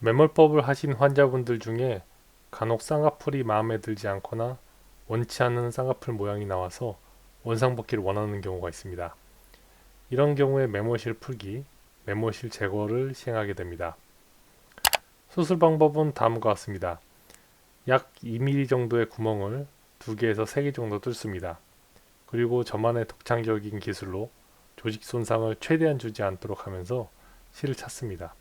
매몰법을 하신 환자분들 중에 간혹 쌍꺼풀이 마음에 들지 않거나 원치 않는 쌍꺼풀 모양이 나와서 원상복귀를 원하는 경우가 있습니다. 이런 경우에 매몰실 풀기, 매몰실 제거를 시행하게 됩니다. 수술 방법은 다음과 같습니다. 약 2mm 정도의 구멍을 2개에서 3개 정도 뚫습니다. 그리고 저만의 독창적인 기술로 조직 손상을 최대한 주지 않도록 하면서 실을 찾습니다.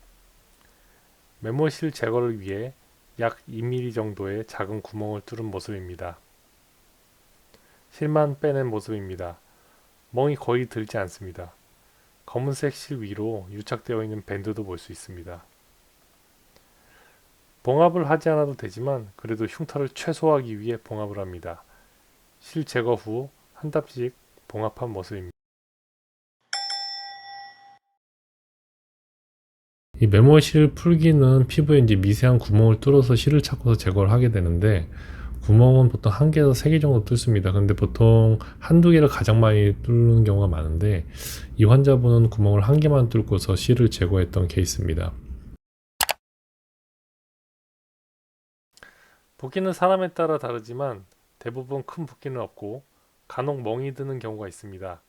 매몰실 제거를 위해 약 2mm 정도의 작은 구멍을 뚫은 모습입니다. 실만 빼낸 모습입니다. 멍이 거의 들지 않습니다. 검은색 실 위로 유착되어 있는 밴드도 볼 수 있습니다. 봉합을 하지 않아도 되지만 그래도 흉터를 최소화하기 위해 봉합을 합니다. 실 제거 후 한 땀씩 봉합한 모습입니다. 이 매몰실 풀기는 피부에 이제 미세한 구멍을 뚫어서 실을 찾고서 제거를 하게 되는데, 구멍은 보통 1개에서 3개 정도 뚫습니다. 근데 보통 한두 개를 가장 많이 뚫는 경우가 많은데, 이 환자분은 구멍을 1개만 뚫고서 실을 제거했던 케이스입니다. 붓기는 사람에 따라 다르지만 대부분 큰 붓기는 없고 간혹 멍이 드는 경우가 있습니다.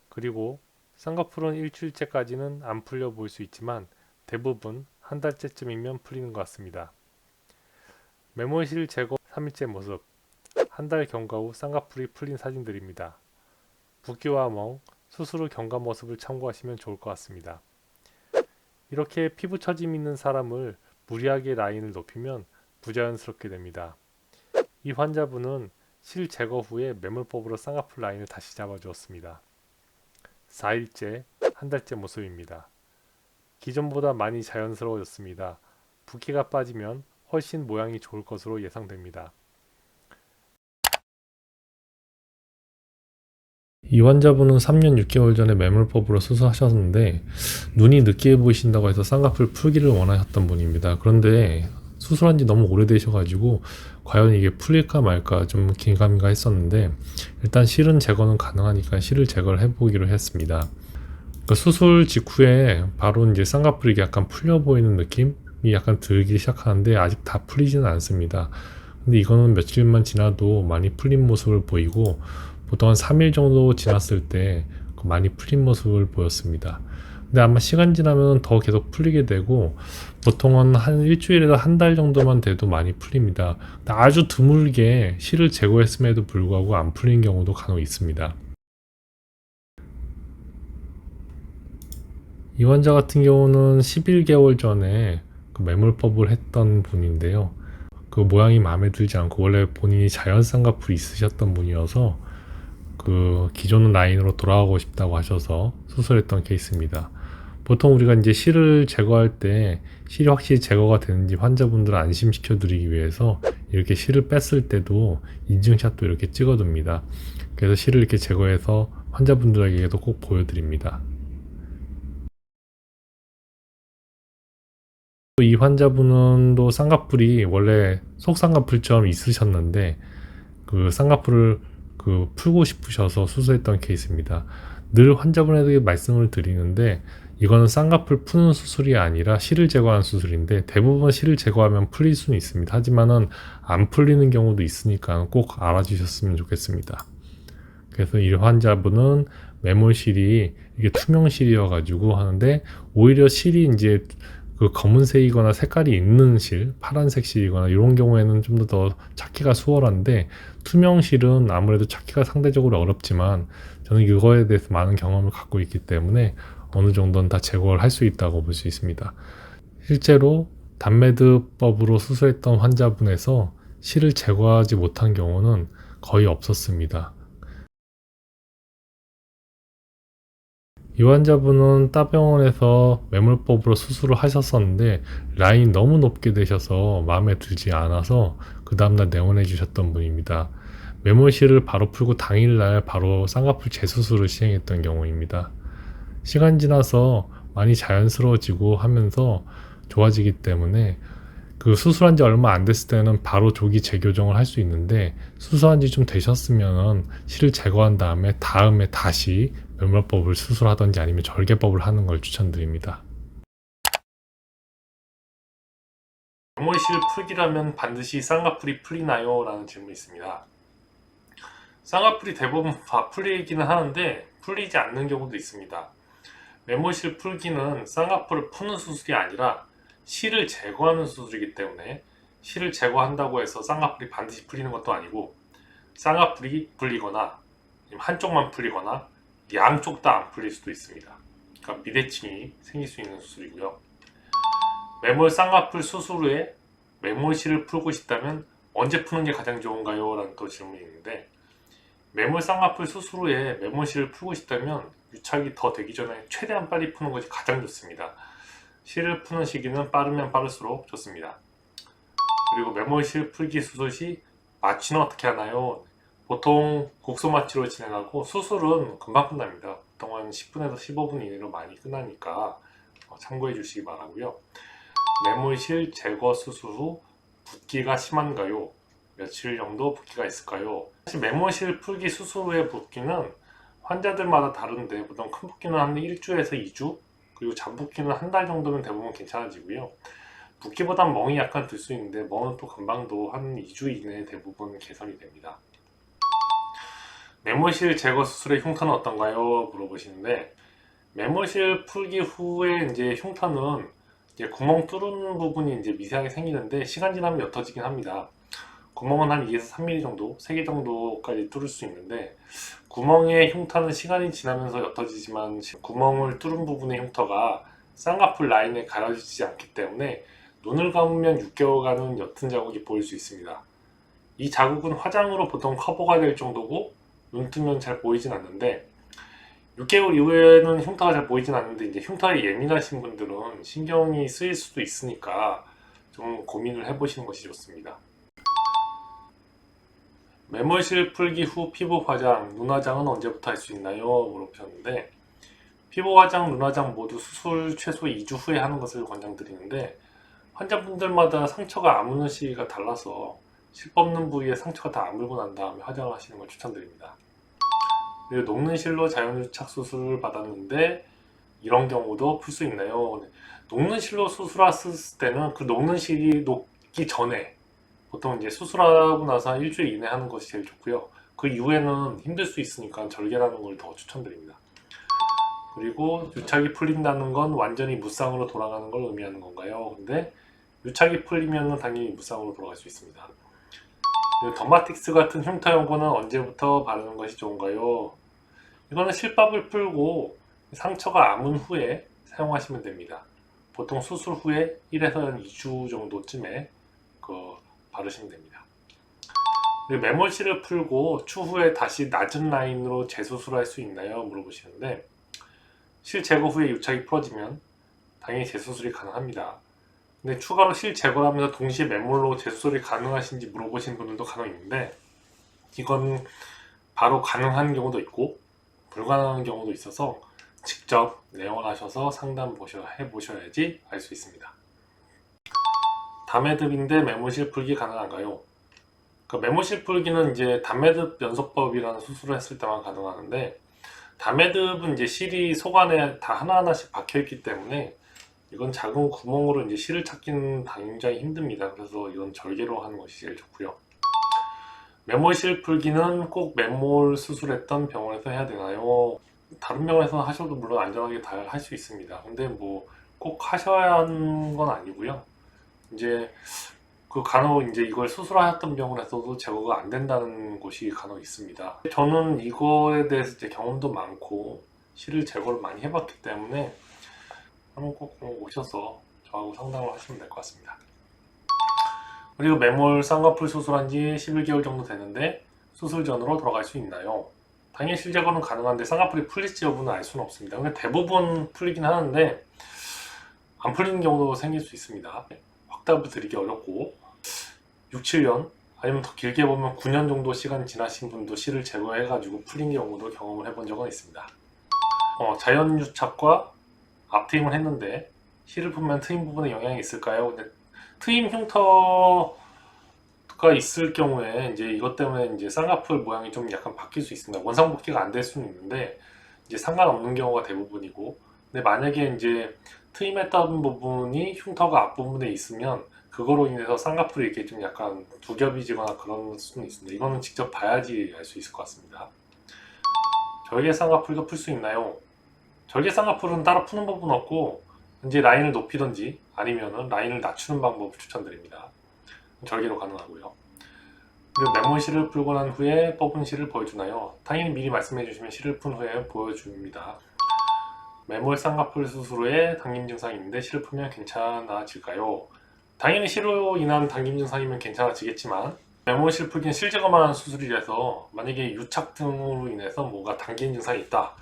그리고 쌍꺼풀은 일주일째까지는 안 풀려 보일 수 있지만 대부분 한 달째쯤이면 풀리는 것 같습니다. 매몰실 제거 3일째 모습, 한 달 경과 후 쌍꺼풀이 풀린 사진들입니다. 붓기와 멍, 수술 후 경과 모습을 참고하시면 좋을 것 같습니다. 이렇게 피부 처짐 있는 사람을 무리하게 라인을 높이면 부자연스럽게 됩니다. 이 환자분은 실 제거 후에 매몰법으로 쌍꺼풀 라인을 다시 잡아주었습니다. 4일째, 한 달째 모습입니다. 기존보다 많이 자연스러워졌습니다. 붓기가 빠지면 훨씬 모양이 좋을 것으로 예상됩니다. 이 환자분은 3년 6개월 전에 매몰법으로 수술하셨는데 눈이 느끼해 보이신다고 해서 쌍꺼풀 풀기를 원하셨던 분입니다. 그런데 수술한 지 너무 오래되셔가지고 과연 이게 풀릴까 말까 좀 긴가민가 했었는데, 일단 실은 제거는 가능하니까 실을 제거를 해보기로 했습니다. 그러니까 수술 직후에 바로 이제 쌍꺼풀이 약간 풀려 보이는 느낌이 약간 들기 시작하는데 아직 다 풀리지는 않습니다. 근데 이거는 며칠만 지나도 많이 풀린 모습을 보이고, 보통 한 3일 정도 지났을 때 많이 풀린 모습을 보였습니다. 근데 아마 시간 지나면 더 계속 풀리게 되고, 보통은 한 일주일에서 한 달 정도만 돼도 많이 풀립니다. 아주 드물게 실을 제거했음에도 불구하고 안 풀린 경우도 간혹 있습니다. 이 환자 같은 경우는 11개월 전에 그 매몰법을 했던 분인데요. 그 모양이 마음에 들지 않고 원래 본인이 자연 쌍꺼풀이 있으셨던 분이어서 그 기존 라인으로 돌아가고 싶다고 하셔서 수술했던 케이스입니다. 보통 우리가 이제 실을 제거할 때 실이 확실히 제거가 되는지 환자분들을 안심시켜 드리기 위해서 이렇게 실을 뺐을 때도 인증샷도 이렇게 찍어둡니다. 그래서 실을 이렇게 제거해서 환자분들에게도 꼭 보여드립니다. 이 환자분은 또 쌍꺼풀이 원래 속쌍꺼풀점 있으셨는데 그 쌍꺼풀을 풀고 싶으셔서 수술했던 케이스입니다. 늘 환자분에게 말씀을 드리는데, 이거는 쌍꺼풀 푸는 수술이 아니라 실을 제거하는 수술인데 대부분 실을 제거하면 풀릴 수는 있습니다. 하지만은 안 풀리는 경우도 있으니까 꼭 알아주셨으면 좋겠습니다. 그래서 이 환자분은 매몰실이 이게 투명실이어가지고 하는데, 오히려 실이 이제 그 검은색이거나 색깔이 있는 실, 파란색 실이거나 이런 경우에는 좀 더 찾기가 수월한데, 투명실은 아무래도 찾기가 상대적으로 어렵지만 저는 이거에 대해서 많은 경험을 갖고 있기 때문에 어느 정도는 다 제거를 할 수 있다고 볼 수 있습니다. 실제로 단매드법으로 수술했던 환자분에서 실을 제거하지 못한 경우는 거의 없었습니다. 이 환자분은 따병원에서 매몰법으로 수술을 하셨었는데 라인이 너무 높게 되셔서 마음에 들지 않아서 그 다음날 내원해 주셨던 분입니다. 매몰실을 바로 풀고 당일날 바로 쌍꺼풀 재수술을 시행했던 경우입니다. 시간 지나서 많이 자연스러워지고 하면서 좋아지기 때문에 그 수술한 지 얼마 안 됐을 때는 바로 조기 재교정을 할 수 있는데, 수술한 지 좀 되셨으면 실을 제거한 다음에 다시 매몰법을 수술하던지 아니면 절개법을 하는 걸 추천드립니다. 메모실 풀기라면 반드시 쌍꺼풀이 풀리나요? 라는 질문이 있습니다. 쌍꺼풀이 대부분 다 풀리기는 하는데 풀리지 않는 경우도 있습니다. 메모실 풀기는 쌍꺼풀을 푸는 수술이 아니라 실을 제거하는 수술이기 때문에 실을 제거한다고 해서 쌍꺼풀이 반드시 풀리는 것도 아니고 쌍꺼풀이 풀리거나 한쪽만 풀리거나 양쪽 다 안 풀릴 수도 있습니다. 그러니까 비대칭이 생길 수 있는 수술이고요. 매몰 쌍꺼풀 수술 후에 메모실을 풀고 싶다면 언제 푸는 게 가장 좋은가요? 라는 또 질문이 있는데, 매몰 쌍꺼풀 수술 후에 메모실을 풀고 싶다면 유착이 더 되기 전에 최대한 빨리 푸는 것이 가장 좋습니다. 실을 푸는 시기는 빠르면 빠를수록 좋습니다. 그리고 메모실 풀기 수술 시 마취는 어떻게 하나요? 보통 국소 마취로 진행하고 수술은 금방 끝납니다. 보통 한 10분에서 15분 이내로 많이 끝나니까 참고해 주시기 바라고요. 메모실 제거 수술 후 붓기가 심한가요? 며칠 정도 붓기가 있을까요? 사실 메모실 풀기 수술 후의 붓기는 환자들마다 다른데 보통 큰 붓기는 한 1주에서 2주, 그리고 잔붓기는 한 달 정도면 대부분 괜찮아지고요. 붓기보단 멍이 약간 들 수 있는데 멍은 또 금방도 한 2주 이내에 대부분 개선이 됩니다. 메모실 제거 수술의 흉터는 어떤가요? 물어보시는데, 메모실 풀기 후에 이제 흉터는 이제 구멍 뚫은 부분이 이제 미세하게 생기는데 시간 지나면 옅어지긴 합니다. 구멍은 한 2에서 3mm 정도, 3개 정도까지 뚫을 수 있는데, 구멍의 흉터는 시간이 지나면서 옅어지지만 구멍을 뚫은 부분의 흉터가 쌍꺼풀 라인에 가려지지 않기 때문에 눈을 감으면 6개월간은 옅은 자국이 보일 수 있습니다. 이 자국은 화장으로 보통 커버가 될 정도고 눈 뜨면 잘 보이진 않는데, 6개월 이후에는 흉터가 잘 보이진 않는데 이제 흉터에 예민하신 분들은 신경이 쓰일 수도 있으니까 좀 고민을 해보시는 것이 좋습니다. 메모실 풀기 후 피부 화장, 눈 화장은 언제부터 할 수 있나요? 물어보셨는데, 피부 화장, 눈 화장 모두 수술 최소 2주 후에 하는 것을 권장드리는데, 환자분들마다 상처가 아무는 시기가 달라서 실 뽑는 부위에 상처가 다 아물고 난 다음에 화장을 하시는 걸 추천드립니다. 그리고 녹는 실로 자연유착 수술을 받았는데 이런 경우도 풀 수 있나요? 녹는 실로 수술했을 때는 그 녹는 실이 녹기 전에 보통 이제 수술하고 나서 한 일주일 이내 하는 것이 제일 좋고요. 그 이후에는 힘들 수 있으니까 절개라는 걸 더 추천드립니다. 그리고 유착이 풀린다는 건 완전히 무쌍으로 돌아가는 걸 의미하는 건가요? 근데 유착이 풀리면 당연히 무쌍으로 돌아갈 수 있습니다. 그리고 더마틱스 같은 흉터 연고는 언제부터 바르는 것이 좋은가요? 이거는 실밥을 풀고 상처가 아문 후에 사용하시면 됩니다. 보통 수술 후에 1에서 2주 정도쯤에 바르시면 됩니다. 그리고 메모실을 풀고 추후에 다시 낮은 라인으로 재수술할 수 있나요? 물어보시는데, 실 제거 후에 유착이 풀어지면 당연히 재수술이 가능합니다. 근데 추가로 실 제거를 하면서 동시에 맨몰로 재수술이 가능하신지 물어보시는 분들도 간혹 있는데, 이건 바로 가능한 경우도 있고 불가능한 경우도 있어서 직접 내원하셔서 상담 해보셔야지 알 수 있습니다. 담매듭인데 메모실 풀기 가능한가요? 그 메모실 풀기는 이제 담매듭 연소법이라는 수술을 했을 때만 가능하는데, 담매듭은 이제 실이 속 안에 다 하나하나씩 박혀있기 때문에 이건 작은 구멍으로 이제 실을 찾기는 굉장히 힘듭니다. 그래서 이건 절개로 하는 것이 제일 좋고요. 메모실 풀기는 꼭 맨몰 수술했던 병원에서 해야 되나요? 다른 병원에서 하셔도 물론 안전하게 다 할 수 있습니다. 근데 뭐 꼭 하셔야 하는 건 아니고요. 이제 간혹 이제 이걸 수술하셨던 병원에서도 제거가 안 된다는 곳이 간혹 있습니다. 저는 이거에 대해서 이제 경험도 많고 실을 제거를 많이 해봤기 때문에 한번 꼭 오셔서 저하고 상담을 하시면 될 것 같습니다. 그리고 매몰 쌍꺼풀 수술한 지 11개월 정도 되는데 수술 전으로 돌아갈 수 있나요? 당연히 실 제거는 가능한데 쌍꺼풀이 풀릴지 여부는 알 수는 없습니다. 근데 대부분 풀리긴 하는데 안 풀리는 경우도 생길 수 있습니다. 확답을 드리기 어렵고 6, 7년 아니면 더 길게 보면 9년 정도 시간 지나신 분도 실을 제거해가지고 풀린 경우도 경험을 해본 적은 있습니다. 자연유착과 앞트임을 했는데 실을 풀면 트임 부분에 영향이 있을까요? 근데 트임 흉터가 있을 경우에 이제 이것 때문에 이제 쌍꺼풀 모양이 좀 약간 바뀔 수 있습니다. 원상복귀가 안 될 수는 있는데 이제 상관없는 경우가 대부분이고, 근데 만약에 이제 트임했던 부분이 흉터가 앞부분에 있으면 그거로 인해서 쌍꺼풀이 이렇게 좀 약간 두 겹이 지거나 그런 수는 있습니다. 이거는 직접 봐야지 알 수 있을 것 같습니다. 절개 쌍꺼풀도 풀 수 있나요? 절개 쌍꺼풀은 따로 푸는 법은 없고 이제 라인을 높이든지 아니면은 라인을 낮추는 방법을 추천드립니다. 절개로 가능하고요. 그리고 맨몰 실을 풀고 난 후에 뽑은 실을 보여주나요? 당연히 미리 말씀해 주시면 실을 푼 후에 보여줍니다. 맨몰 쌍꺼풀 수술 후에 당김 증상이 있는데 실을 풀면 괜찮아질까요? 당연히 실로 인한 당김 증상이면 괜찮아지겠지만 맨몰 실 풀기는 실 제거만 수술이라서 만약에 유착 등으로 인해서 뭐가 당긴 증상이 있다,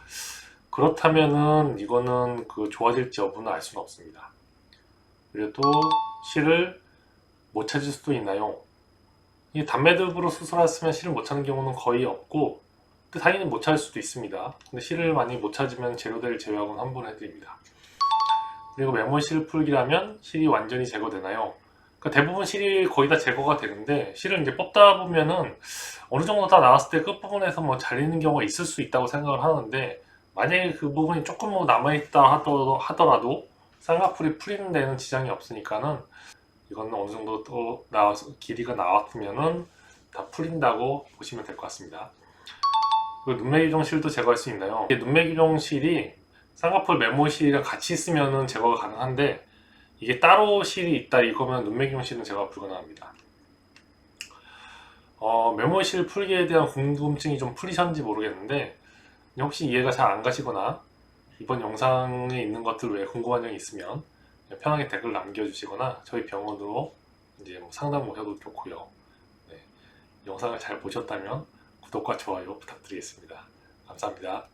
그렇다면은 이거는 그 좋아질지 여부는 알 수는 없습니다. 그리고 또 실을 못 찾을 수도 있나요? 이 단매듭으로 수술했으면 실을 못 찾는 경우는 거의 없고, 근데 당연히 못 찾을 수도 있습니다. 근데 실을 많이 못 찾으면 제거될 제약은 환불해드립니다. 그리고 맨몰 실 풀기라면 실이 완전히 제거되나요? 그러니까 대부분 실이 거의 다 제거가 되는데 실을 이제 뽑다 보면은 어느 정도 다 나왔을 때 끝부분에서 뭐 잘리는 경우가 있을 수 있다고 생각을 하는데, 만약에 그 부분이 조금 뭐 남아있다 하더라도 쌍꺼풀이 풀리는 데는 지장이 없으니까는 이거는 어느 정도 또 나와서 길이가 나왔으면은 다 풀린다고 보시면 될 것 같습니다. 그리고 눈매 교정 실도 제거할 수 있나요? 눈매 교정 실이 쌍꺼풀 맨몰 실이랑 같이 있으면은 제거가 가능한데, 이게 따로 실이 있다 이거면 눈매 교정 실은 제거가 불가능합니다. 맨몰 실 풀기에 대한 궁금증이 좀 풀리셨는지 모르겠는데, 혹시 이해가 잘 안 가시거나 이번 영상에 있는 것들 외에 궁금한 점이 있으면 편하게 댓글 남겨주시거나 저희 병원으로 이제 뭐 상담 오셔도 좋고요. 네, 영상을 잘 보셨다면 구독과 좋아요 부탁드리겠습니다. 감사합니다.